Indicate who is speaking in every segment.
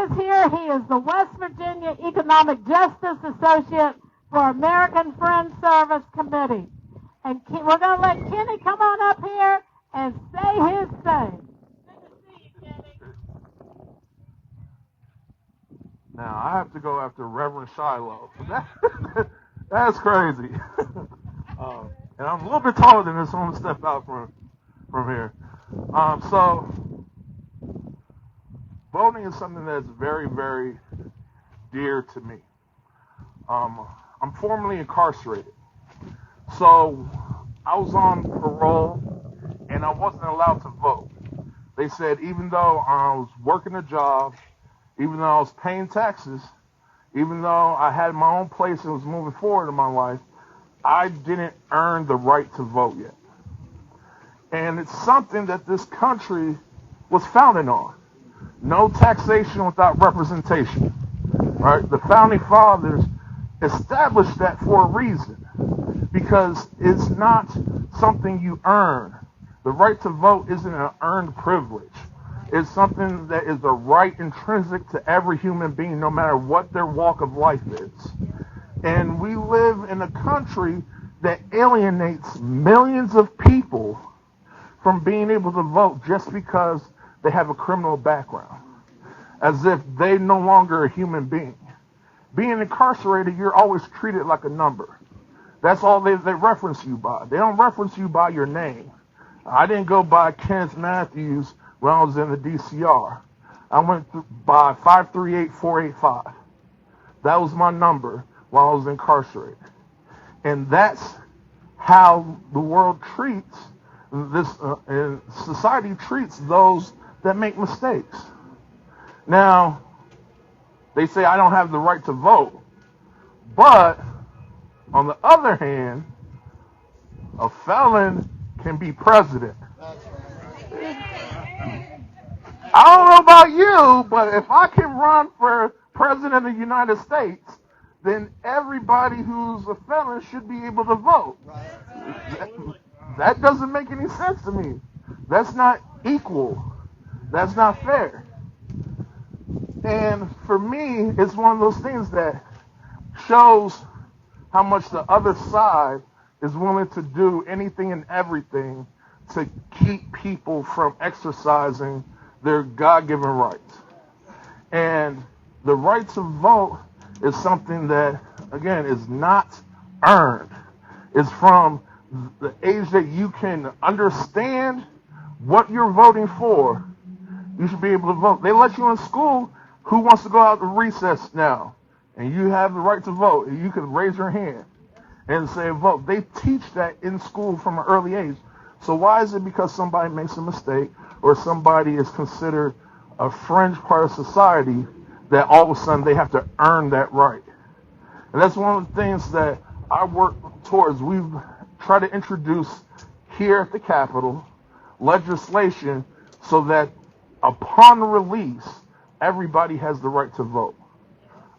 Speaker 1: is here. He is the West Virginia Economic Justice Associate for American Friends Service Committee. And we're going to let Kenny come on up here and say his thing. Good to see you, Kenny.
Speaker 2: Now, I have to go after Reverend Shiloh. That's crazy. And I'm a little bit taller than this, so I'm going to step out from here. So, voting is something that's very, very dear to me. I'm formerly incarcerated. So, I was on parole, and I wasn't allowed to vote. They said even though I was working a job, even though I was paying taxes, even though I had my own place and was moving forward in my life, I didn't earn the right to vote yet. And it's something that this country was founded on. No taxation without representation. Right? The founding fathers established that for a reason. Because it's not something you earn. The right to vote isn't an earned privilege. It's something that is a right intrinsic to every human being, no matter what their walk of life is. And we live in a country that alienates millions of people from being able to vote just because they have a criminal background, as if they're no longer a human being. Being incarcerated, you're always treated like a number. That's all they reference you by. They don't reference you by your name. I didn't go by Kenneth Matthews when I was in the DCR. I went by 538485. That was my number while I was incarcerated. And that's how the world treats this, and society treats those that make mistakes. Now, they say I don't have the right to vote, but on the other hand, a felon can be president. I don't know about you, but if I can run for president of the United States, then everybody who's a felon should be able to vote. That doesn't make any sense to me. That's not equal. That's not fair. And for me, it's one of those things that shows how much the other side is willing to do anything and everything to keep people from exercising their God-given rights. And the right to vote is something that, again, is not earned. It's from the age that you can understand what you're voting for. You should be able to vote. They let you in school. Who wants to go out to recess now? And you have the right to vote. You can raise your hand and say vote. They teach that in school from an early age. So why is it because somebody makes a mistake or somebody is considered a fringe part of society that all of a sudden they have to earn that right? And that's one of the things that I work towards. We've tried to introduce here at the Capitol legislation so that upon release, everybody has the right to vote.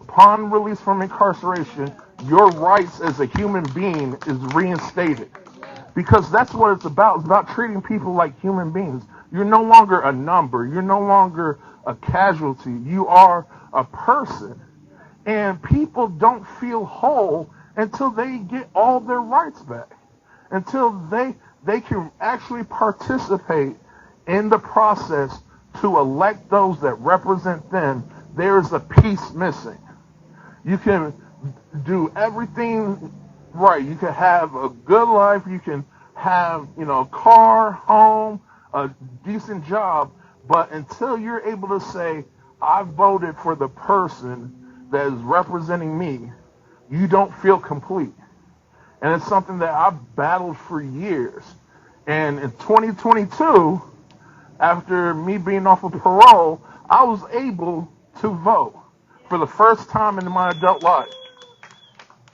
Speaker 2: Upon release from incarceration, your rights as a human being is reinstated. Because that's what it's about. It's about treating people like human beings. You're no longer a number. You're no longer a casualty. You are a person. And people don't feel whole until they get all their rights back. Until they can actually participate in the process to elect those that represent them. There is a piece missing. You can do everything right. You can have a good life. You can have, a car, home, a decent job. But until you're able to say, I voted for the person that is representing me, you don't feel complete. And it's something that I've battled for years. And in 2022, after me being off of parole, I was able to vote for the first time in my adult life.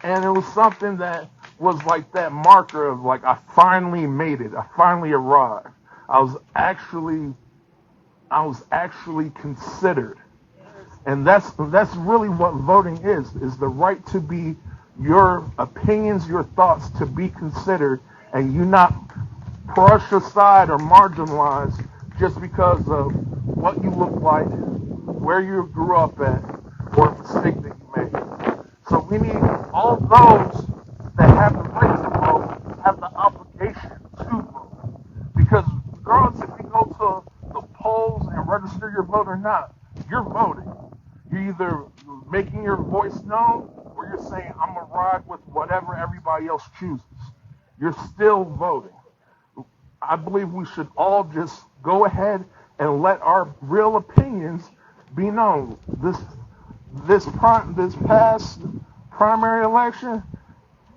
Speaker 2: And it was something that was like that marker of like, I finally made it. I finally arrived. I was actually considered. And that's really what voting is the right to be your opinions, your thoughts to be considered, and you not brushed aside or marginalized just because of what you look like, where you grew up at, or a mistake that you made. So we need all those that have the right to vote, have the obligation to vote. Because regardless if you go to the polls and register your vote or not, you're voting. You're either making your voice known or you're saying, I'm going to ride with whatever everybody else chooses. You're still voting. I believe we should all just go ahead and let our real opinions be known. This past primary election,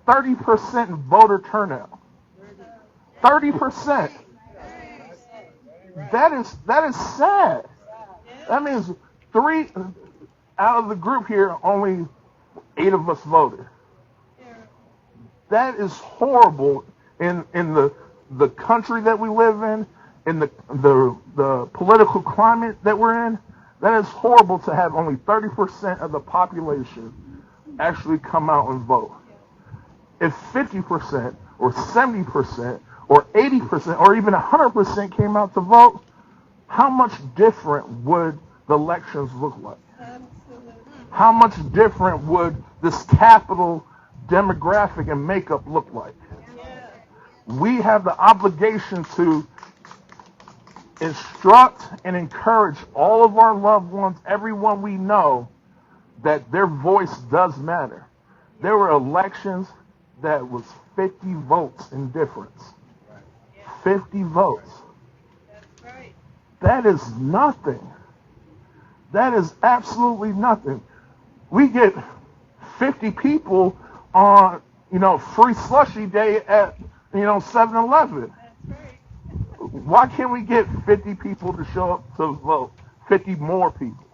Speaker 2: 30% voter turnout. 30%. That is sad. That means 3 out of the group here, only 8 of us voted. That is horrible in the country that we live in the political climate that we're in. That is horrible to have only 30% of the population actually come out and vote. If 50% or 70% or 80% or even 100% came out to vote, how much different would the elections look like? How much different would this capital demographic and makeup look like? We have the obligation to instruct and encourage all of our loved ones, everyone we know, that their voice does matter. There were elections that was 50 votes in difference. 50 votes. That is nothing. That is absolutely nothing. We get 50 people on, free slushy day at, 7-Eleven. Why can't we get 50 people to show up to vote? 50 more people.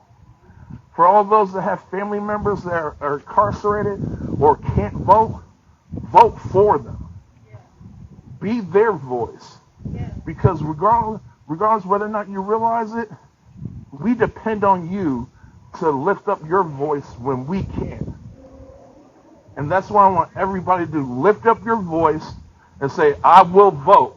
Speaker 2: For all those that have family members that are incarcerated or can't vote, vote for them. Be their voice. Because regardless whether or not you realize it, we depend on you to lift up your voice when we can't. And that's why I want everybody to lift up your voice and say, I will vote.